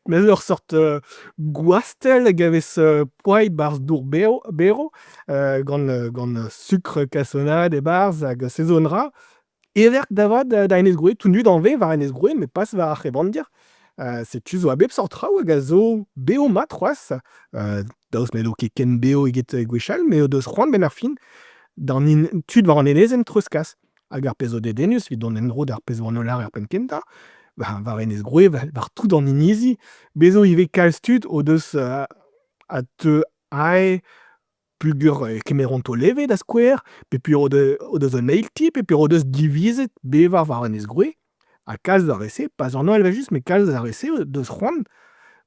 Mais ur sort gwastel a gavez poait barzh dour bero gant sukr kasonad e-barzh hag se zo un dra. Everk davad da Enez-Groe, tout-nu danvez war Enez-Groe, met pas war ar c'hebandir. Setu zo a bep sort traoù hag a zo bev mat c'hoazh. Daoust met o ket ken bev eget gwechall, me o deus c'hoant ben ar fin tud war an Enezenn treuzkas. Hag ar pezh o dedennus, evit dont en-dro d'ar pezh war an ar penn-kentañ, war Enez-Groe war tout an inizi. Bezo ivez kalz tud o deus a teu ae pugur kemeront o leve da skouer, pe pur o deus un eil tip, pe pur o deus divizet bevar war Enez-Groe, ha kalz da rese, pas an evel-just, met kalz da rese o deus c'hoant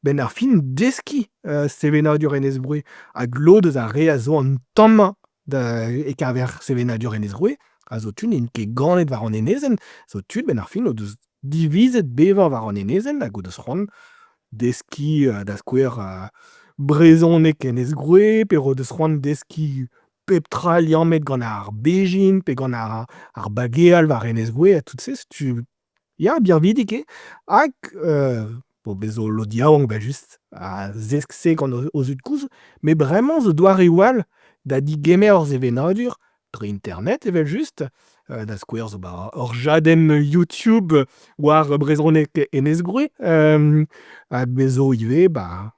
ben ar fin deskiñ sevenadur Enez-Groe. Hag lo deus a re a zo an tamm e kaver sevenadur Enez-Groe, a zo tud n'int ket ganet war an Enezenn, zo tud ben ar fin o deus divizet bevar war an Enezenn hag o deus c'hoant deskiñ da skouer brezhoneg Enez-Groe, pe o deus c'hoant deskiñ pep tra liammet gant ar bezhin pe gant ar bageal war Enez-Groe ha tout se setu ya birvidik eo. Hag bo bezo lod yaouank evel-just a zesk-se gant o zud kouzh, me bremañ zo doare e-walc'h da degemer ur sevenadur dre internet evel-just, da skouer zo ur jadenn YouTube war brezhoneg Enez-Groe, ha bezo ivez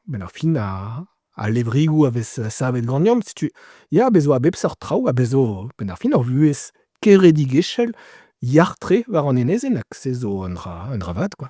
ben ar fin a levrigoù a vez savet ganeomp setu. Ya bezo a bep sort traoù ha bezo ben ar fin ur vuhez keredigetchel yar-tre war an Enezenn hag se zo un dra vat, quoi.